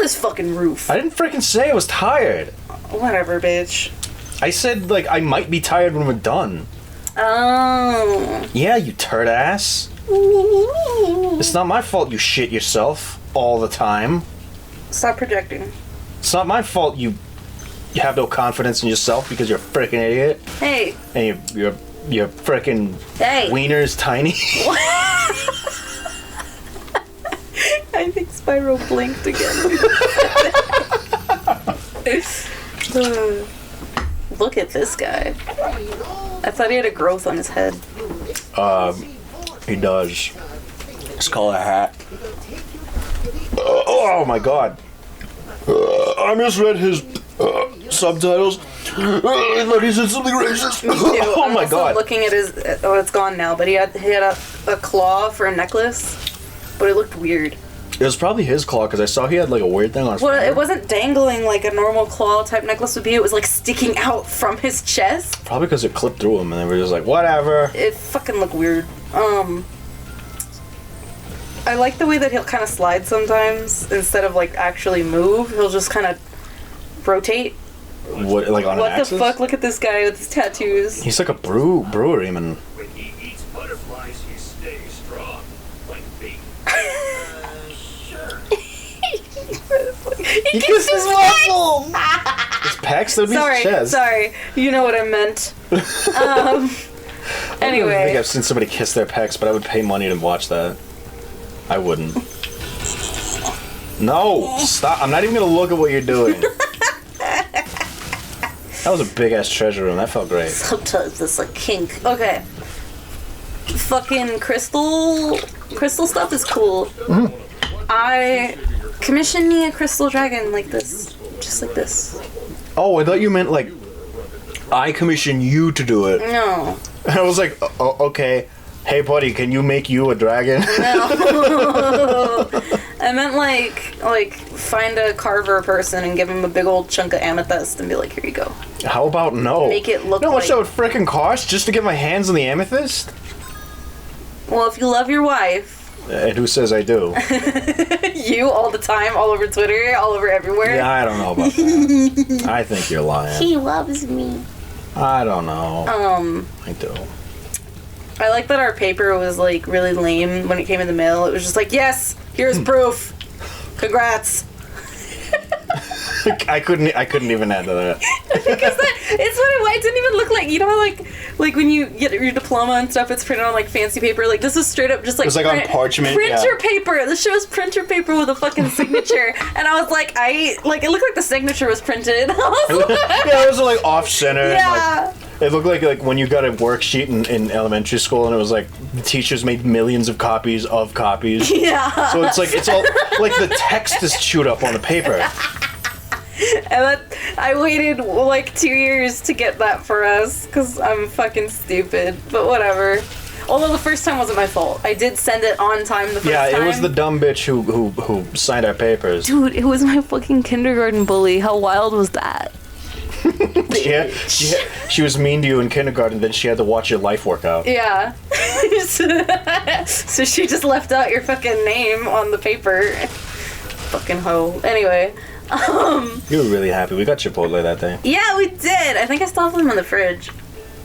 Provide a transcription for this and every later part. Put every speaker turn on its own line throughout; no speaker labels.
this fucking roof.
I didn't freaking say I was tired.
Whatever, bitch.
I said, like, I might be tired when we're done.
Oh.
Yeah, you turd ass. It's not my fault you shit yourself all the time.
Stop projecting.
It's not my fault you have no confidence in yourself because you're a freaking idiot.
Hey.
And your freaking wiener's tiny.
I think Spyro blinked again. Look at this guy. I thought he had a growth on his head.
He does. It's called a hat. Oh my god. I misread his subtitles. I thought he said something racist. Oh
I'm
my
also
god.
looking at his. Oh, it's gone now. But he had a claw for a necklace, but it looked weird.
It was probably his claw because I saw he had like a weird thing on his
Well,
finger.
it wasn't dangling like a normal claw type necklace would be. It was like sticking out from his chest.
Probably because it clipped through him and they were just like, whatever.
It fucking looked weird. I like the way that he'll kind of slide sometimes instead of like actually move. He'll just kind of rotate.
What, like on an axis?
What the fuck? Look at this guy with his tattoos.
He's like a brewery man.
When he eats butterflies, he stays strong, like me. Sure.
He kissed his waffle.
His pecs? That'd be his chest.
Sorry. You know what I meant. Anyway.
I think I've seen somebody kiss their pecs, but I would pay money to watch that. I wouldn't. No! Stop! I'm not even gonna look at what you're doing. That was a big ass treasure room. That felt great.
Sometimes it's a kink. Okay. Fucking crystal stuff is cool.
Mm-hmm.
I commissioned me a crystal dragon like this. Just like this.
Oh, I thought you meant like I commissioned you to do it.
No.
I was like, oh, okay. Hey, buddy, can you make you a dragon?
No. I meant like find a carver person and give him a big old chunk of amethyst and be like, here you go.
How about no?
Make it look
You know how much
like...
that would frickin' cost just to get my hands on the amethyst?
Well, if you love your wife...
And who says I do?
You all the time, all over Twitter, all over everywhere.
Yeah, I don't know about that. I think you're lying.
He loves me.
I don't know. I do.
I like that our paper was like really lame when it came in the mail. It was just like, yes, here's proof. Congrats.
I couldn't even add to that.
Because it didn't even look like, you know how like when you get your diploma and stuff, it's printed on like fancy paper. Like this is straight up just like
It was like on parchment.
Printer paper. This shit was printer paper with a fucking signature. And I was like, it looked like the signature was printed.
Yeah, it was like off center.
Yeah.
It looked like when you got a worksheet in elementary school and it was like the teachers made millions of copies of copies.
Yeah.
So it's all like the text is chewed up on the paper.
And I waited like 2 years to get that for us because I'm fucking stupid. But whatever. Although the first time wasn't my fault. I did send it on time the first time.
Yeah, it was the dumb bitch who signed our papers.
Dude, it was my fucking kindergarten bully. How wild was that?
She was mean to you in kindergarten, then she had to watch your life work out.
Yeah. So she just left out your fucking name on the paper. Fucking hoe. Anyway.
You were really happy. We got Chipotle that day.
Yeah, we did. I think I still have them in the fridge.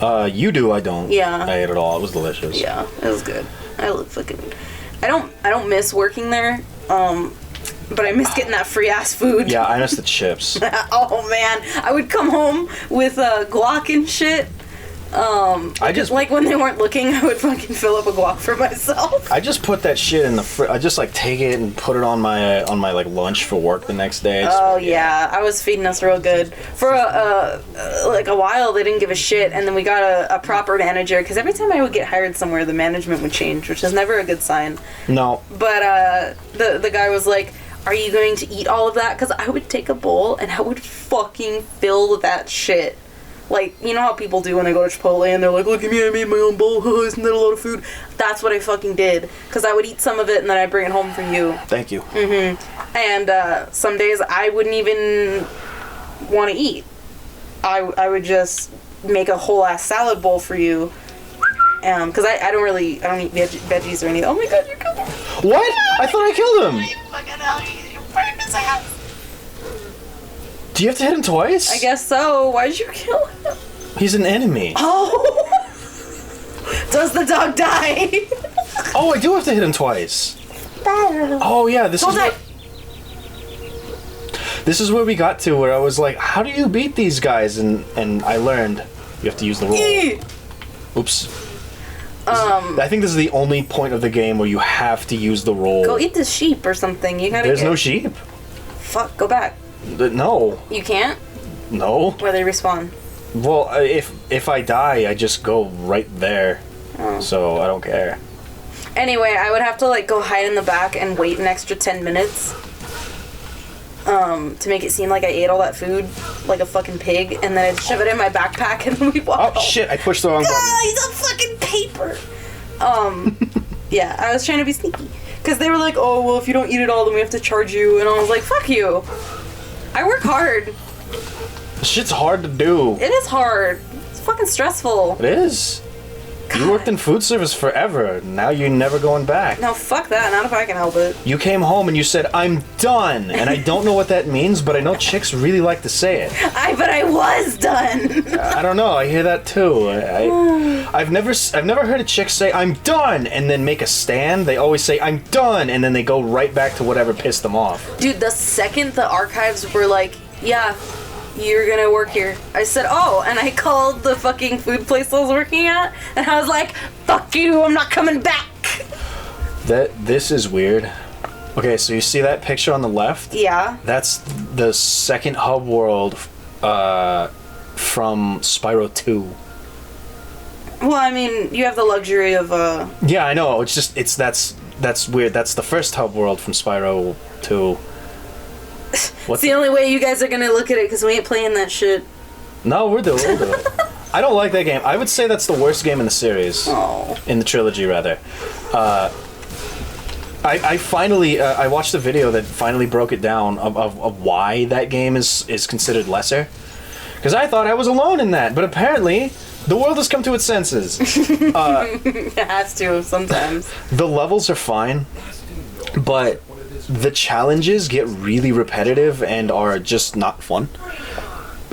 You do, I don't.
Yeah.
I ate it all. It was delicious.
Yeah, it was good. I don't miss working there. But I miss getting that free ass food.
Yeah, I miss the chips.
Oh man, I would come home with guac and shit. I just like when they weren't looking, I would fucking fill up a guac for myself.
I just put that shit in the I just like take it and put it on my like lunch for work the next day.
Yeah, I was feeding us real good for like a while. They didn't give a shit, and then we got a proper manager because every time I would get hired somewhere, the management would change, which is never a good sign.
No.
But the guy was like, are you going to eat all of that? Because I would take a bowl and I would fucking fill that shit. Like, you know how people do when they go to Chipotle and they're like, look at me, I made my own bowl. Isn't that a lot of food? That's what I fucking did. Because I would eat some of it and then I'd bring it home for you.
Thank you.
Mm-hmm. And some days I wouldn't even want to eat. I would just make a whole ass salad bowl for you. Because I don't eat veggies or anything. Oh my god, you killed him.
What? I thought I killed him.
You fucking hell, you burned his ass.
Do you have to hit him twice?
I guess so. Why'd you kill him?
He's an enemy.
Oh! Does the dog die?
Oh, I do have to hit him twice. Oh yeah, this is where we got to, where I was like, how do you beat these guys? And I learned you have to use the roll. Oops. I think this is the only point of the game where you have to use the roll.
Go eat the sheep or something. You gotta
There's no sheep.
Fuck, go back.
No.
You can't?
No.
Where they respawn?
Well, if I die, I just go right there.
Oh.
So I don't care.
Anyway, I would have to like go hide in the back and wait an extra 10 minutes. To make it seem like I ate all that food like a fucking pig, and then I'd shove it in my backpack and then we'd walk
Oh shit, I pushed the wrong button.
He's a fucking paper! Yeah, I was trying to be sneaky. Because they were like, oh, well, if you don't eat it all, then we have to charge you. And I was like, fuck you. I work hard.
Shit's hard to do.
It is hard. It's fucking stressful.
It is.
God.
You worked in food service forever. Now you're never going back.
No, fuck that. Not if I can help it.
You came home and you said, I'm done. And I don't know what that means, but I know chicks really like to say it.
But I was done.
I don't know. I hear that too. I've never heard a chick say, I'm done, and then make a stand. They always say, I'm done, and then they go right back to whatever pissed them off.
Dude, the second the archives were like, yeah, you're gonna work here, I said, oh, and I called the fucking food place I was working at, and I was like, fuck you, I'm not coming back.
This is weird. Okay, so you see that picture on the left?
Yeah.
That's the second hub world from Spyro 2.
Well, I mean, you have the luxury of,
Yeah, I know, that's weird. That's the first hub world from Spyro 2.
It's the only way you guys are gonna look at it, because we ain't playing that shit.
No, we'll do it. I don't like that game. I would say that's the worst game in the series.
Oh.
In the trilogy, rather. I finally, I watched a video that finally broke it down of why that game is considered lesser. Because I thought I was alone in that, but apparently the world has come to its senses.
It has to, sometimes.
The levels are fine, but the challenges get really repetitive and are just not fun.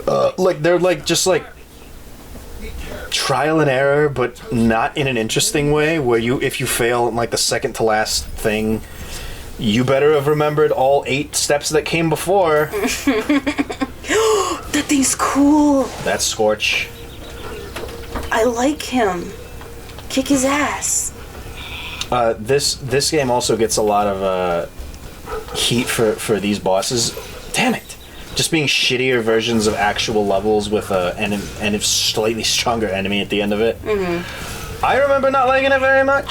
They're just trial and error, but not in an interesting way, where if you fail in like the second to last thing, you better have remembered all 8 steps that came before.
That thing's cool.
That's Scorch.
I like him. Kick his ass.
This game also gets a lot of heat for these bosses. Damn it! Just being shittier versions of actual levels with and a slightly stronger enemy at the end of it. Mm-hmm. I remember not liking it very much.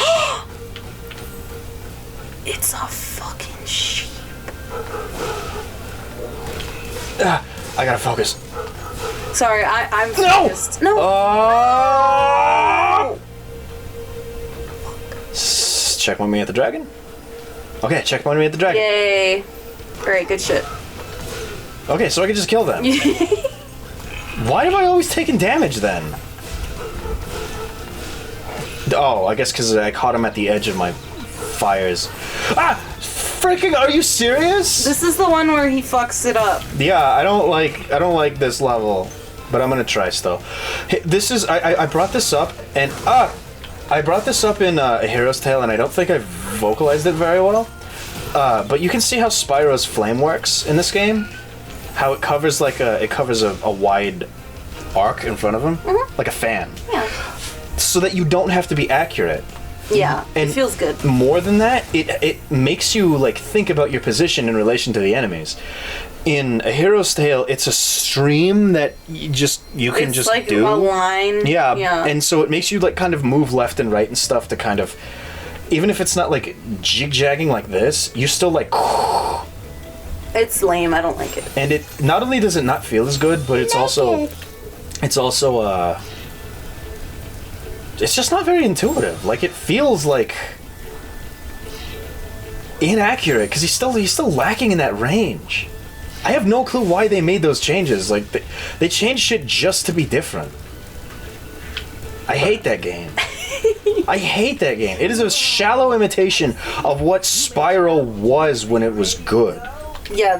It's a fucking sheep.
I gotta focus.
Sorry, I'm focused. No!
Checkpoint me at the dragon? Okay, checkpoint me at the dragon.
Yay. Alright, good shit.
Okay, so I can just kill them. Why have I always taken damage then? Oh, I guess because I caught him at the edge of my fires. Ah! Freaking, are you serious?
This is the one where he fucks it up.
Yeah, I don't like this level, but I'm gonna try still. Hey, this is I brought this up and I brought this up in A Hero's Tale, and I don't think I vocalized it very well. But you can see how Spyro's flame works in this game. How it covers a wide arc in front of him, like a fan.
Yeah.
So that you don't have to be accurate.
Yeah,
And
it feels good.
More than that, it makes you like think about your position in relation to the enemies. In A Hero's Tale, it's a stream that you can just
like
do.
A line.
Yeah, and so it makes you like kind of move left and right and stuff to kind of, even if it's not like jig-jagging like this, you still like.
It's lame. I don't like it.
And it not only does it not feel as good, but it's also it's just not very intuitive. Like, it feels like inaccurate because he's still lacking in that range. I have no clue why they made those changes. Like, they changed shit just to be different. I hate that game. I hate that game. It is a shallow imitation of what Spyro was when it was good.
Yeah,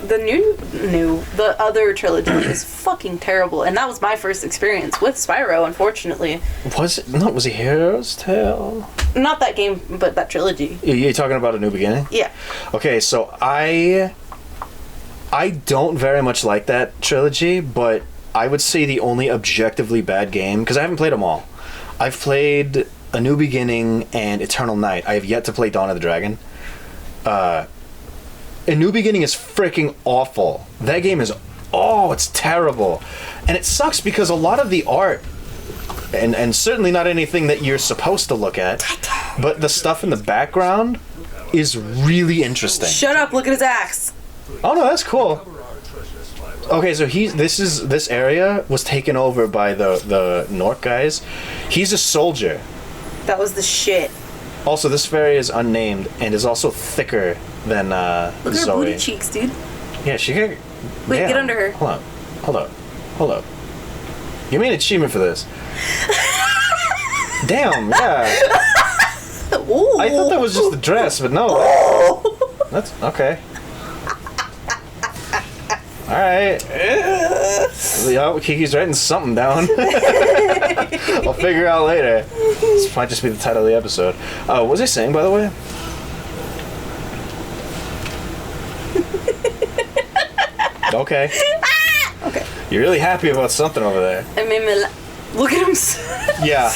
the other trilogy is fucking terrible, and that was my first experience with Spyro, unfortunately.
Was it Hero's Tale?
Not that game, but that trilogy.
You're talking about A New Beginning?
Yeah.
Okay, so I don't very much like that trilogy, but I would say the only objectively bad game, because I haven't played them all. I've played A New Beginning and Eternal Night. I have yet to play Dawn of the Dragon. A New Beginning is freaking awful. That game is, it's terrible. And it sucks because a lot of the art, and certainly not anything that you're supposed to look at, but the stuff in the background is really interesting.
Shut up, look at his axe.
Oh no, that's cool. Okay, so this area was taken over by the Nork guys. He's a soldier.
That was the shit.
Also, this fairy is unnamed and is also thicker than
Look at her
Zoe.
booty cheeks, dude.
Yeah, she can.
Wait, get under her.
Hold up. Give me an achievement for this. Damn, yeah.
Ooh.
I thought that was just the dress, but no. That's okay. Alright. Yeah, Kiki's writing something down. I'll figure it out later. This might just be the title of the episode. What was I saying, by the way? Okay.
Okay.
You're really happy about something over there.
It made me look at him.
Yeah.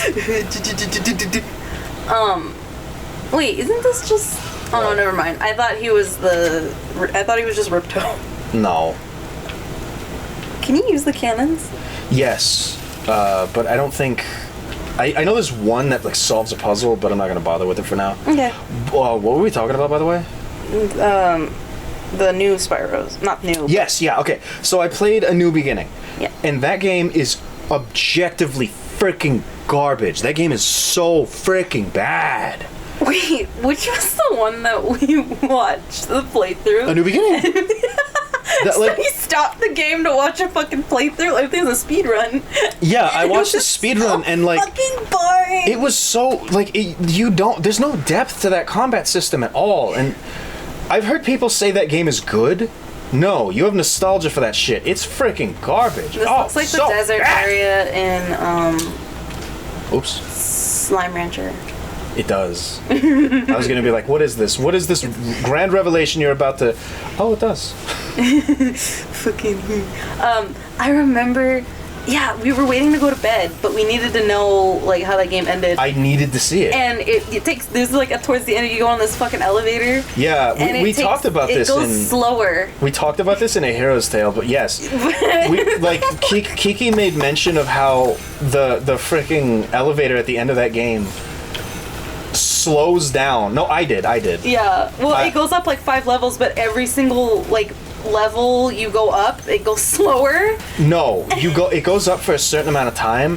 Wait, isn't this just... Oh, no, never mind. I thought he was just Ripto.
No.
Can you use the cannons?
Yes. But I don't think... I know there's one that like solves a puzzle, but I'm not going to bother with it for now.
Okay.
What were we talking about, by the way?
The new Spyros. Not new.
Yes, yeah, okay. So I played A New Beginning.
Yeah.
And that game is objectively freaking garbage. That game is so freaking bad.
Wait, which was the one that we watched the playthrough?
A New Beginning.
So he stopped the game to watch a fucking playthrough. I think it was a speed run.
Yeah, I watched the speed run and like
fucking boring.
it was so like there's no depth to that combat system at all. And I've heard people say that game is good. No, you have nostalgia for that shit. It's freaking garbage.
This looks like
so
the desert
bad.
area in
Oops.
Slime Rancher.
It does. I was gonna be like, what is this? What is this grand revelation you're about to... Oh, it does.
Fucking I remember, yeah, we were waiting to go to bed, but we needed to know like how that game ended.
I needed to see it.
And it takes, there's like towards the end you go on this fucking elevator.
Yeah, we talked about this.
It goes slower.
We talked about this in A Hero's Tale, but yes, Kiki made mention of how the freaking elevator at the end of that game slows down. No, I did.
Yeah. Well, it goes up like 5 levels, but every single like level you go up, it goes slower.
No, it goes up for a certain amount of time.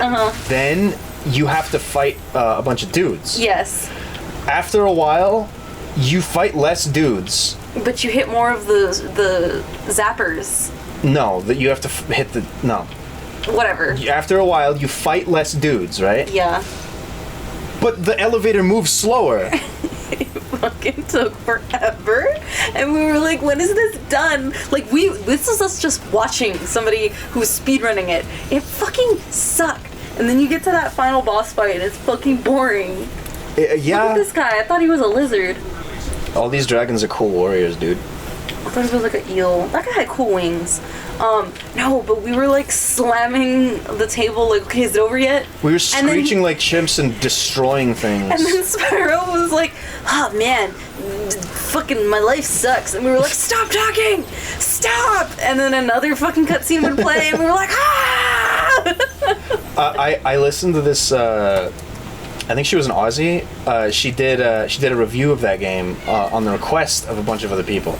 Then you have to fight a bunch of dudes.
Yes.
After a while, you fight less dudes.
But you hit more of the zappers.
No, that you have to hit the no.
Whatever.
After a while, you fight less dudes, right?
Yeah.
But the elevator moves slower.
It fucking took forever, and we were like, when is this done? Like, this is us just watching somebody who's speedrunning it. It fucking sucked. And then you get to that final boss fight, and it's fucking boring.
Yeah.
Look at this guy. I thought he was a lizard.
All these dragons are cool warriors, dude.
I thought he was like an eel. That guy had cool wings. No, but we were like slamming the table like, okay, is it over yet?
We were screeching like chimps and destroying things.
And then Spyro was like, oh man, fucking my life sucks. And we were like, stop talking! Stop! And then another fucking cutscene would play and we were like, ah!
I listened to this, I think she was an Aussie. She did a review of that game on the request of a bunch of other people.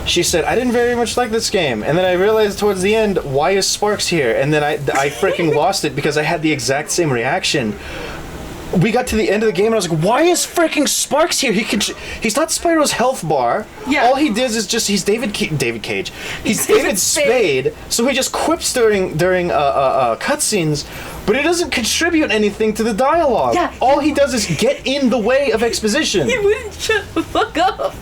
She said, I didn't very much like this game. And then I realized towards the end, why is Sparks here? And then I freaking lost it because I had the exact same reaction. We got to the end of the game and I was like, why is freaking Sparks here? He's not Spyro's health bar.
Yeah.
All he does is just, he's David Cage. He's David Spade. So he just quips during cutscenes, but it doesn't contribute anything to the dialogue.
Yeah.
All he does is get in the way of exposition.
He wouldn't shut the fuck up.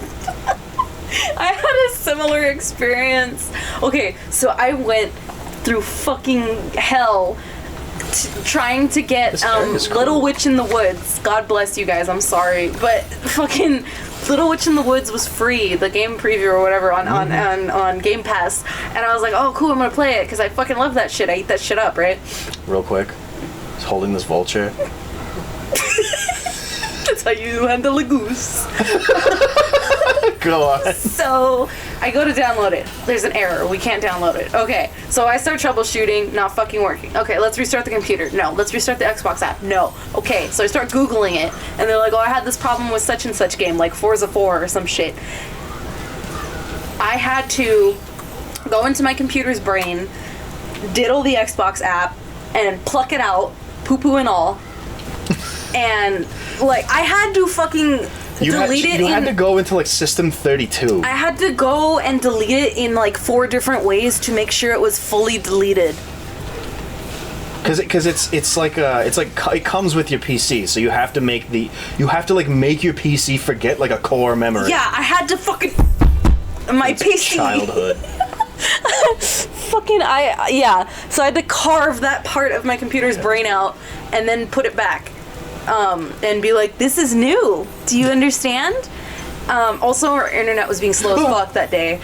I had a similar experience. Okay, so I went through fucking hell trying to get
This game is cool.
Little Witch in the Woods. God bless you guys, I'm sorry. But fucking Little Witch in the Woods was free, the game preview or whatever on Game Pass. And I was like, oh cool, I'm gonna play it because I fucking love that shit. I eat that shit up, right?
Real quick. He's holding this vulture.
That's how you handle a goose.
Go on.
So I go to download it. There's an error. We can't download it. Okay. So I start troubleshooting. Not fucking working. Okay. Let's restart the computer. No. Let's restart the Xbox app. No. Okay. So I start Googling it. And they're like, oh, I had this problem with such and such game. Like Forza 4 or some shit. I had to go into my computer's brain, diddle the Xbox app, and pluck it out, poo-poo and all. And, like, I had to fucking...
You had to go into like System 32.
I had to go and delete it in like 4 different ways to make sure it was fully deleted.
Because it comes with your PC, so you have to make your PC forget like a core memory.
Yeah, I had to fucking my
It's
PC.
childhood.
So I had to carve that part of my computer's brain out and then put it back. And be like, this is new. Do you understand? Also, our internet was being slow as fuck that day.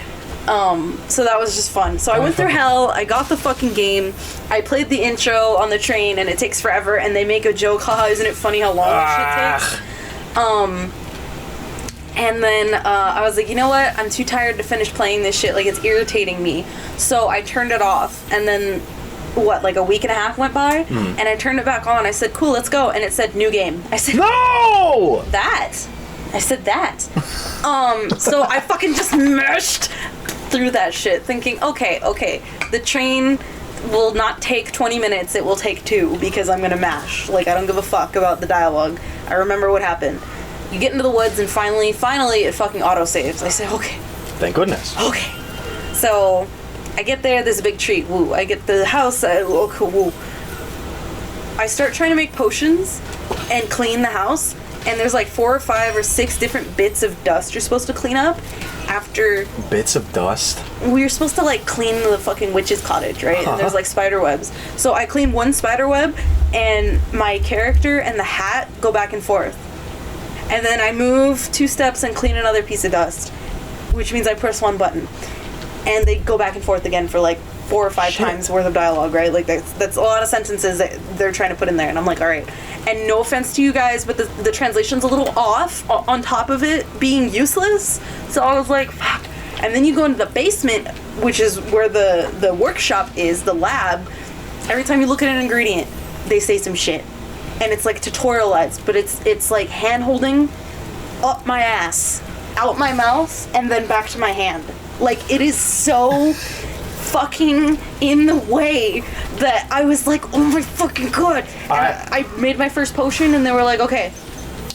So that was just fun. So I went through hell. I got the fucking game. I played the intro on the train, and it takes forever. And they make a joke, haha, isn't it funny how long this shit takes? And then I was like, you know what? I'm too tired to finish playing this shit. Like, it's irritating me. So I turned it off. And then... like a week and a half went by, and I turned it back on. I said, cool, let's go. And it said, new game. I said,
no!
That. I said that. So I fucking just mashed through that shit, thinking, okay, the train will not take 20 minutes, it will take 2, because I'm gonna mash. Like, I don't give a fuck about the dialogue. I remember what happened. You get into the woods, and finally, it fucking autosaves. I said, okay.
Thank goodness.
Okay. So... I get there, there's a big treat, woo. I get the house, woo. I start trying to make potions and clean the house, and there's like 4 or 5 or 6 different bits of dust you're supposed to clean up after...
Bits of dust?
We're supposed to like clean the fucking witch's cottage, right? And there's like spider webs. So I clean one spider web, and my character and the hat go back and forth. And then I move 2 steps and clean another piece of dust, which means I press 1 button. And they go back and forth again for like 4 or 5 times worth of dialogue, right? Like that's a lot of sentences that they're trying to put in there, and I'm like, all right. And no offense to you guys, but the translation's a little off on top of it being useless. So I was like, fuck. And then you go into the basement, which is where the workshop is, the lab. Every time you look at an ingredient, they say some shit, and it's like tutorialized, but it's like hand holding up my ass, out my mouth, and then back to my hand. Like, it is so fucking in the way that I was like, oh my fucking god. And I made my first potion, and they were like, okay,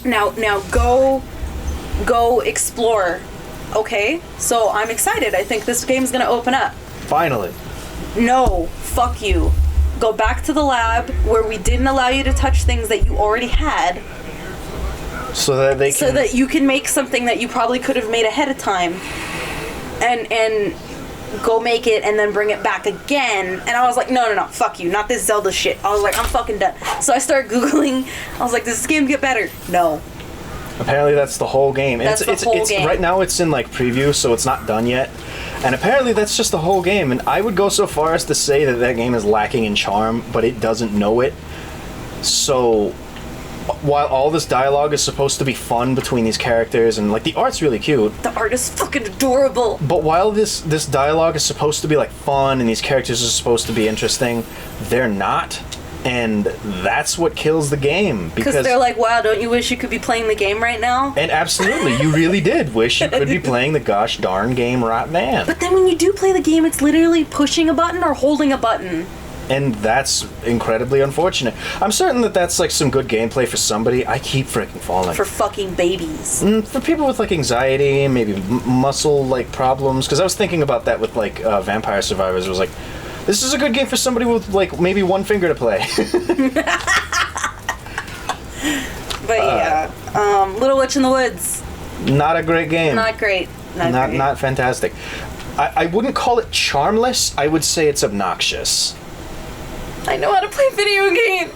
now go explore. Okay? So I'm excited. I think this game's gonna open up.
Finally.
No, fuck you. Go back to the lab where we didn't allow you to touch things that you already had.
So that
you can make something that you probably could have made ahead of time. And go make it and then bring it back again. And I was like, no, fuck you, not this Zelda shit. I was like, I'm fucking done. So I started Googling. I was like, does this game get better? No.
Apparently that's the whole game.
That's the whole game.
Right now it's in like preview, so it's not done yet. And apparently that's just the whole game. And I would go so far as to say that game is lacking in charm, but it doesn't know it. So... while all this dialogue is supposed to be fun between these characters, and like the art's really cute.
The art is fucking adorable.
But while this dialogue is supposed to be like fun and these characters are supposed to be interesting, they're not. And that's what kills the game. Because
they're like, wow, don't you wish you could be playing the game right now?
And absolutely, you really did wish you could be playing the gosh darn game right now.
But then when you do play the game, it's literally pushing a button or holding a button.
And that's incredibly unfortunate. I'm certain that that's like some good gameplay for somebody. I keep freaking falling.
For fucking babies.
For people with like anxiety, maybe muscle like problems. Because I was thinking about that with like Vampire Survivors. It was like, this is a good game for somebody with like maybe 1 finger to play.
But yeah, Little Witch in the Woods.
Not a great game.
Not great. Not great.
not fantastic. I wouldn't call it charmless. I would say it's obnoxious.
I know how to play video games.